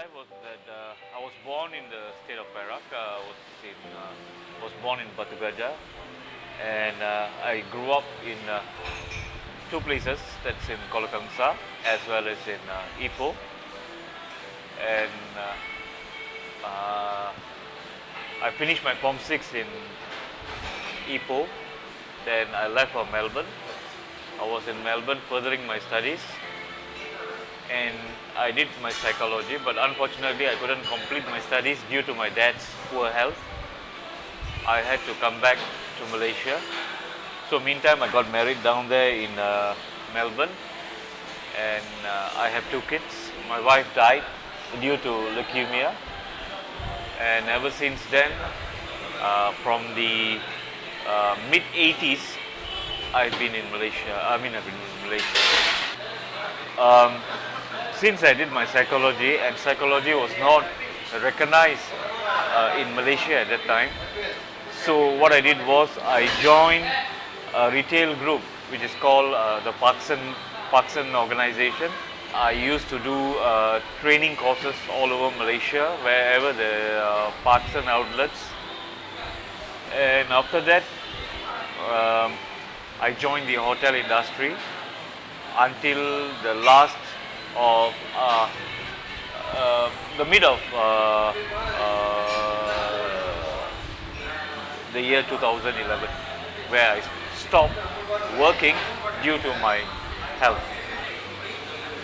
life was that I was born in the state of Perak. Was born in Batu Gajah, and I grew up in two places. That's in Kuala Kangsar as well as in Ipoh. And I finished my Form 6 in Ipoh. Then I left for Melbourne. I was in Melbourne furthering my studies, and I did my psychology, but unfortunately I couldn't complete my studies due to my dad's poor health. I had to come back to Malaysia. So meantime I got married down there in Melbourne, and I have two kids. My wife died due to leukemia, and ever since then, from the mid-80s, I've been in Malaysia. I've been in Malaysia. Since I did my psychology, and psychology was not recognized in Malaysia at that time, so what I did was I joined a retail group which is called the Parkson organization. I used to do training courses all over Malaysia, wherever the Parkson outlets. And after that, I joined the hotel industry until the last of the mid of the year 2011, where I stopped working due to my health.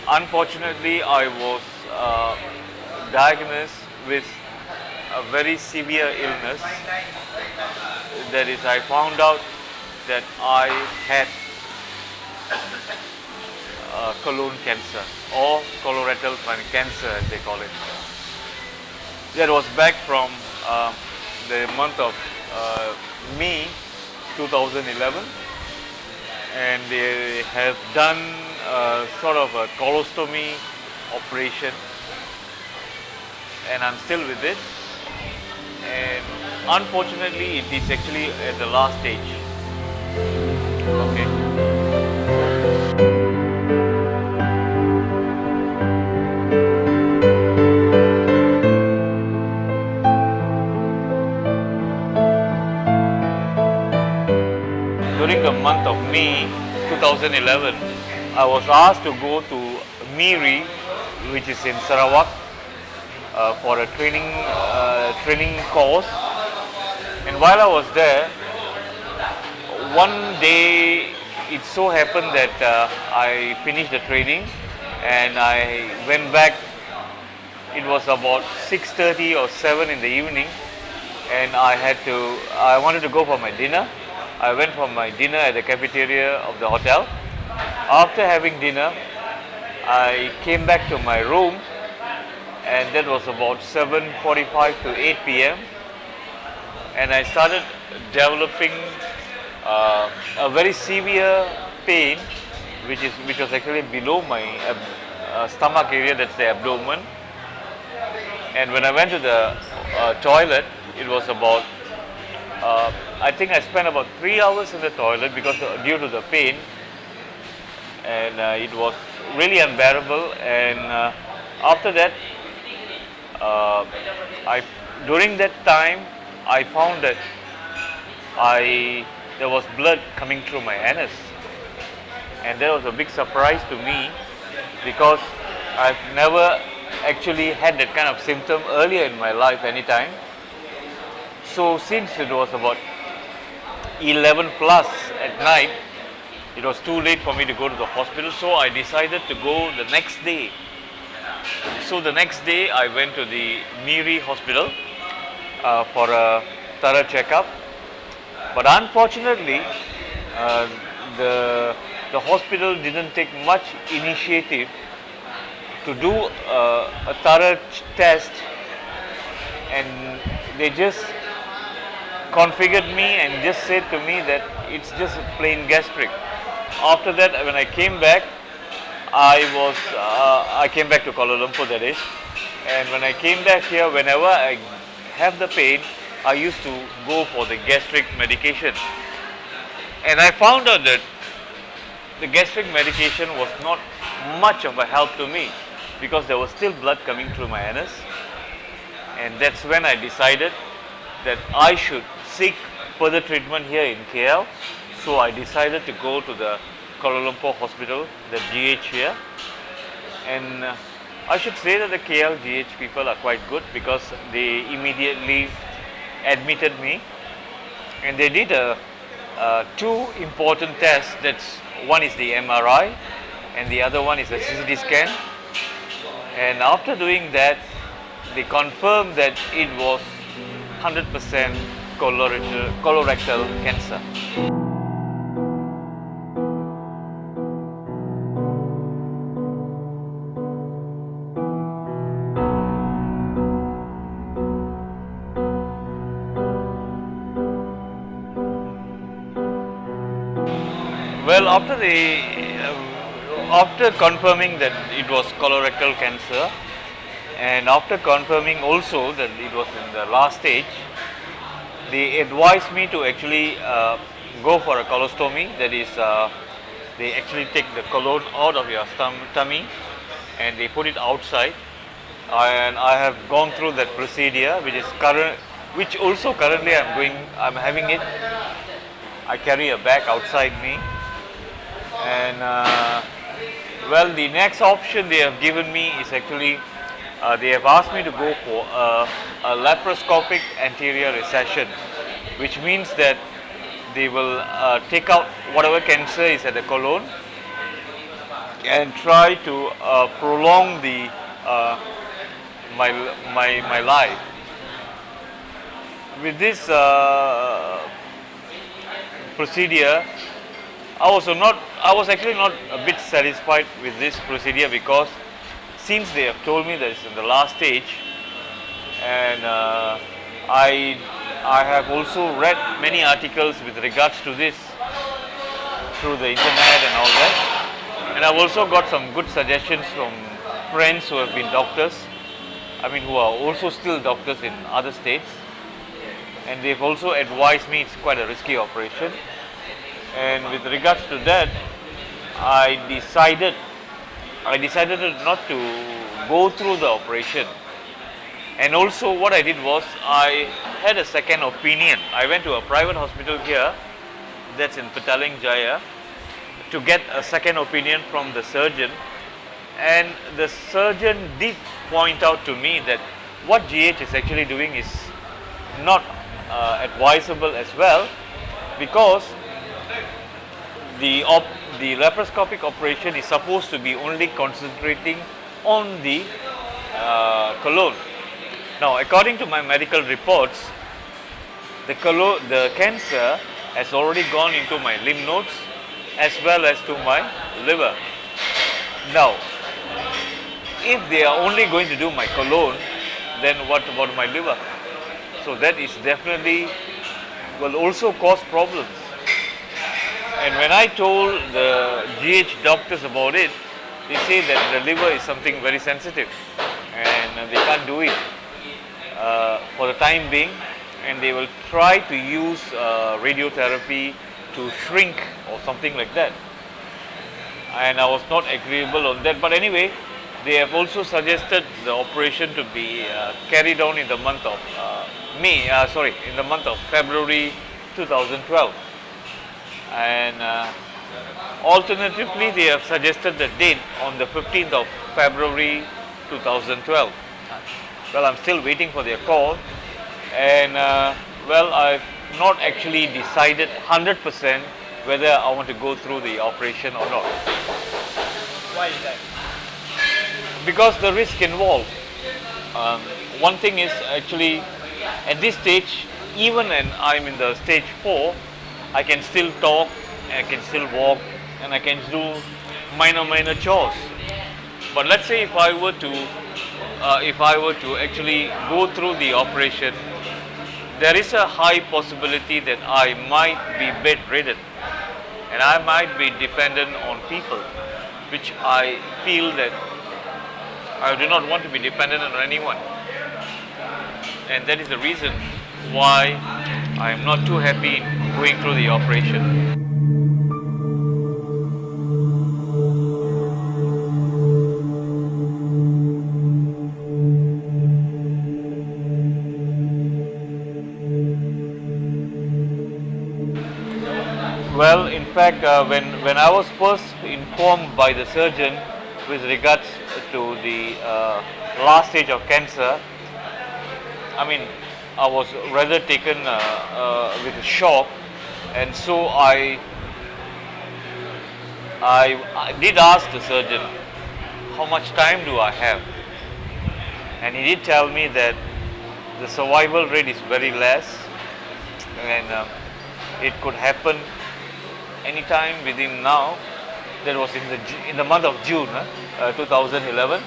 Unfortunately, I was diagnosed with a very severe illness. That is, I found out that I had colon cancer, or colorectal cancer as they call it. That was back from the month of May 2011, and they have done sort of a colostomy operation, and I'm still with it. And unfortunately, it is actually at the last stage. Okay. During the month of May 2011, I was asked to go to Miri, which is in Sarawak, for a training course. And while I was there, one day it so happened that I finished the training and I went back. It was about 6:30 or 7 in the evening, and I wanted to go for my dinner. I went for my dinner at the cafeteria of the hotel. After having dinner, I came back to my room, and that was about 7:45 to 8 p.m. and I started developing a very severe pain, which was actually below my stomach area. That's the abdomen. And when I went to the toilet, it was about I think I spent about 3 hours in the toilet because due to the pain, and it was really unbearable. And after that, during that time, I found that there was blood coming through my anus, and that was a big surprise to me because I've never actually had that kind of symptom earlier in my life anytime. So since it was about 11 plus at night, it was too late for me to go to the hospital, so I decided to go the next day. So the next day I went to the Miri hospital for a thorough checkup. But unfortunately, the hospital didn't take much initiative to do a thorough test, and they just configured me and just said to me that it's just a plain gastric. After that, when I came back, I came back to Kuala Lumpur, that is, and when I came back here, whenever I have the pain, I used to go for the gastric medication, and I found out that the gastric medication was not much of a help to me. because there was still blood coming through my anus, and that's when I decided that I should seek further treatment here in KL. So I decided to go to the Kuala Lumpur hospital, the GH here, and I should say that the KL GH people are quite good, because they immediately admitted me, and they did two important tests. That's one is the MRI and the other one is the CT scan, and after doing that they confirmed that it was 100% colorectal cancer. Well, after confirming that it was colorectal cancer, and after confirming also that it was in the last stage, they advised me to actually go for a colostomy. That is, they actually take the colon out of your tummy and they put it outside. And I have gone through that procedure, which also currently I'm having it. I carry a bag outside me. And well, the next option they have given me is actually they have asked me to go for a laparoscopic anterior recession, which means that they will take out whatever cancer is at the colon and try to prolong the my life. With this procedure, I was actually not a bit satisfied with this procedure, because since they have told me that it's in the last stage, and I have also read many articles with regards to this through the internet and all that, and I've also got some good suggestions from friends who have been doctors, who are also still doctors in other states, and they've also advised me it's quite a risky operation. And with regards to that, I decided not to go through the operation. And also what I did was, I had a second opinion. I went to a private hospital here, that's in Petaling Jaya, to get a second opinion from the surgeon. And the surgeon did point out to me that what GH is actually doing is not advisable as well, because the laparoscopic operation is supposed to be only concentrating on the colon. Now, according to my medical reports, the cancer has already gone into my lymph nodes as well as to my liver. Now, if they are only going to do my colon, then what about my liver? So that is definitely will also cause problems. And when I told the GH doctors about it, they say that the liver is something very sensitive and they can't do it for the time being, and they will try to use radiotherapy to shrink or something like that. And I was not agreeable on that, but anyway, they have also suggested the operation to be carried on in the month of in the month of February 2012. And alternatively, they have suggested the date on the 15th of February 2012. Well, I'm still waiting for their call, and well, I've not actually decided 100% whether I want to go through the operation or not. Why is that? Because the risk involved. One thing is, actually, at this stage, even when I'm in the stage 4, I can still talk, I can still walk, and I can do minor chores. But let's say if I were to actually go through the operation, there is a high possibility that I might be bedridden, and I might be dependent on people, which I feel that I do not want to be dependent on anyone. And that is the reason why I am not too happy going through the operation. Well, in fact, when I was first informed by the surgeon with regards to the last stage of cancer, I mean, I was rather taken with a shock, and so I did ask the surgeon, how much time do I have? And he did tell me that the survival rate is very less, and it could happen anytime within now. That was in the month of June 2011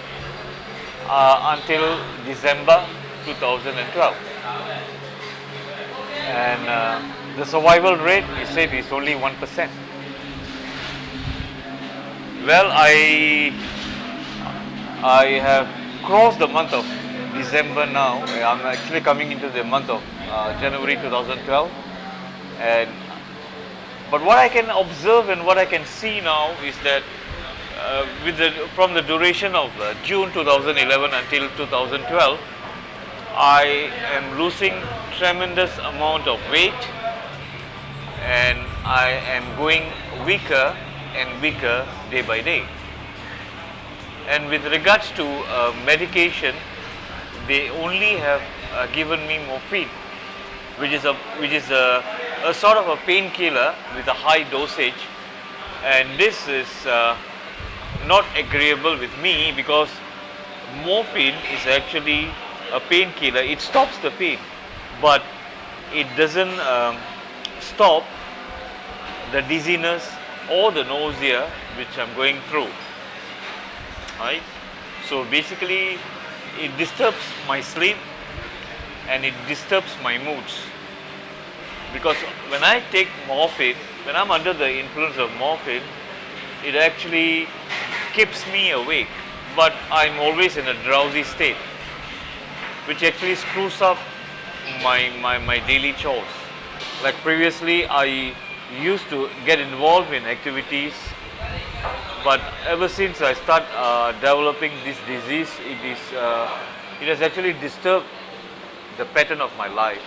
until December 2012, and the survival rate, he said, is only 1%. Well, I have crossed the month of December now. I'm actually coming into the month of January 2012, and but what I can observe and what I can see now is that from the duration of June 2011 until 2012, I am losing tremendous amount of weight, and I am going weaker and weaker day by day. And with regards to medication, they only have given me morphine, which is a sort of a painkiller with a high dosage, and this is not agreeable with me because morphine is actually a painkiller. It stops the pain, but it doesn't stop the dizziness or the nausea which I'm going through. Right? So basically, it disturbs my sleep and it disturbs my moods. Because when I take morphine, when I'm under the influence of morphine, it actually keeps me awake, but I'm always in a drowsy state, which actually screws up my daily chores. Like previously, I used to get involved in activities, but ever since I start developing this disease, it has actually disturbed the pattern of my life,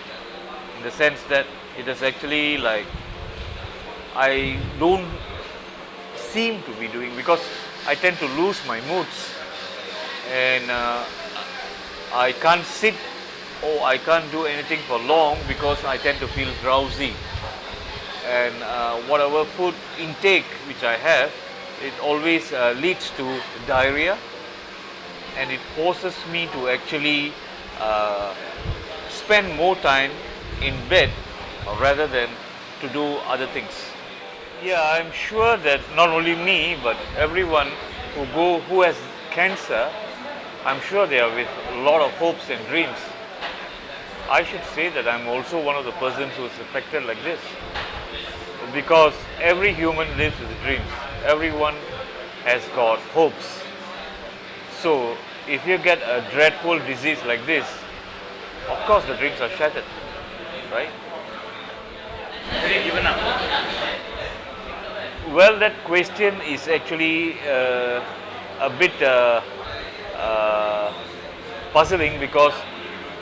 in the sense that it is actually like I don't seem to be doing, because I tend to lose my moods, and I can't sit or I can't do anything for long because I tend to feel drowsy, and whatever food intake which I have, it always leads to diarrhea, and it forces me to actually spend more time in bed rather than to do other things. Yeah, I'm sure that not only me, but everyone who has cancer, I'm sure they are with a lot of hopes and dreams. I should say that I'm also one of the persons who is affected like this, because every human lives with dreams. Everyone has got hopes. So if you get a dreadful disease like this, of course the dreams are shattered, right? Have you given up? Well, that question is actually a bit puzzling, because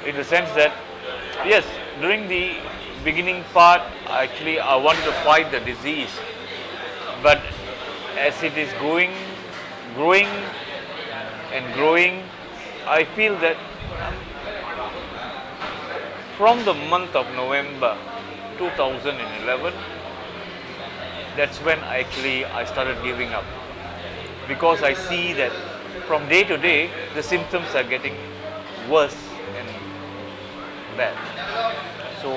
in the sense that, yes, during the beginning part, actually I wanted to fight the disease, but as it is growing and growing, I feel that from the month of November 2011, that's when I started giving up, because I see that from day to day the symptoms are getting worse and bad. So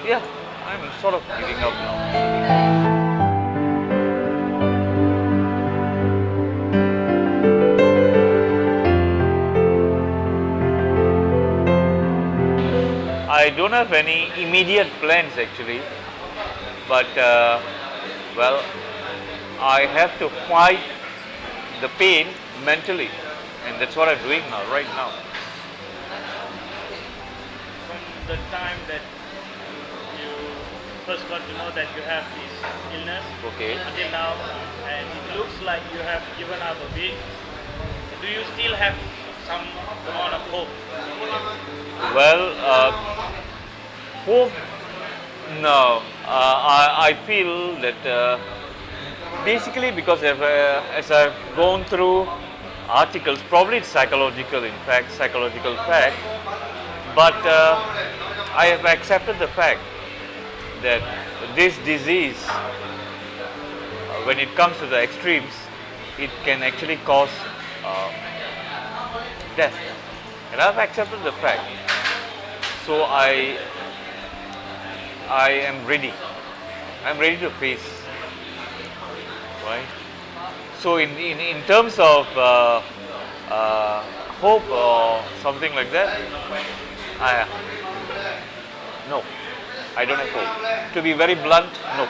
yeah, I'm sort of giving up now. I don't have any immediate plans actually, but well, I have to fight the pain mentally, and that's what I'm doing now, right now. From the time that you first got to know that you have this illness Okay. until now, and it looks like you have given up a bit, do you still have some amount of hope? Well, hope, no. I feel that basically because as I've gone through articles, probably it's psychological fact, but I have accepted the fact that this disease, when it comes to the extremes, it can actually cause death, and I've accepted the fact. So I am ready. I'm ready to face, right? So in terms of hope or something like that, I no, I don't have hope. To be very blunt, no.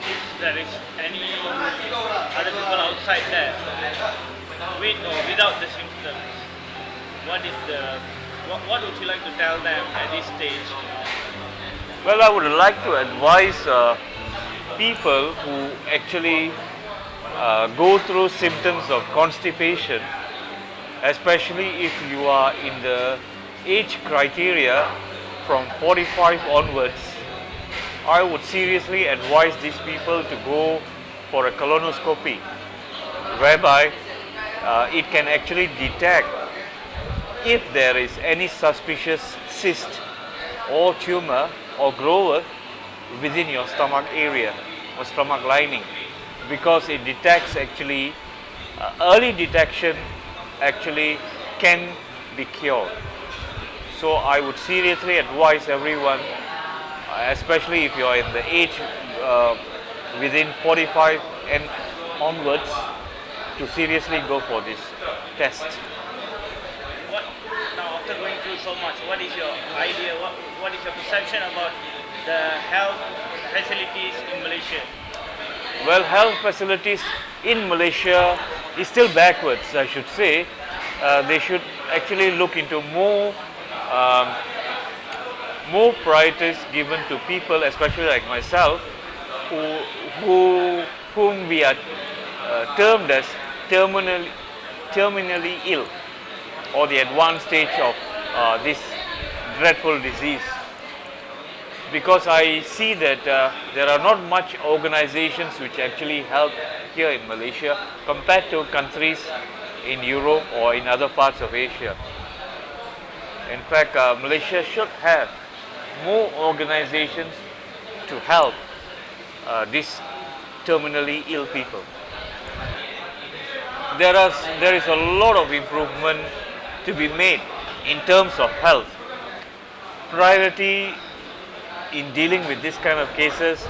If there is any other people outside there, with or without the symptoms, what would you like to tell them at this stage? Well, I would like to advise people who actually go through symptoms of constipation, especially if you are in the age criteria from 45 onwards. I would seriously advise these people to go for a colonoscopy, whereby it can actually detect if there is any suspicious cyst or tumor or growth within your stomach area or stomach lining, because it detects actually early detection actually can be cured. So I would seriously advise everyone, especially if you are in the age within 45 and onwards, to seriously go for this test. What now after going through so much? What is your idea? What is your perception about the health facilities in Malaysia? Well, health facilities in Malaysia is still backwards, I should say. They should actually look into more priorities given to people, especially like myself, whom we are termed as terminally ill, or the advanced stage of this dreadful disease. Because I see that there are not much organizations which actually help here in Malaysia compared to countries in Europe or in other parts of Asia. In fact, Malaysia should have more organizations to help these terminally ill people. There is a lot of improvement to be made in terms of health. Priority in dealing with this kind of cases,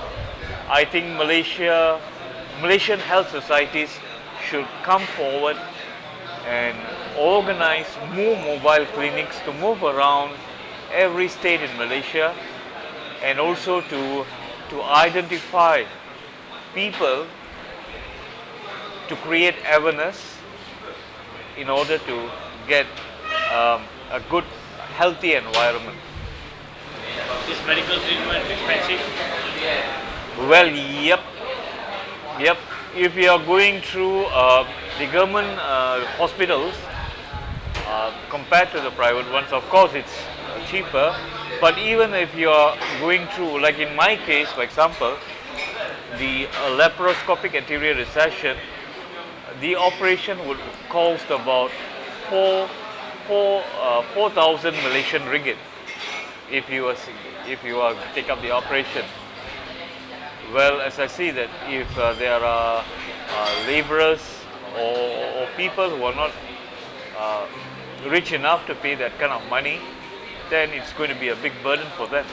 I think Malaysian health societies should come forward and organize more mobile clinics to move around every state in Malaysia, and also to identify people, to create awareness in order to get a good, healthy environment. Is medical treatment expensive? Well, yep. If you are going through the government hospitals compared to the private ones, of course it's cheaper. But even if you are going through, like in my case, for example, the laparoscopic anterior recession, the operation would cost about 4,000 Malaysian ringgit if you are to take up the operation. Well, as I see that if there are laborers or people who are not rich enough to pay that kind of money, then it's going to be a big burden for them.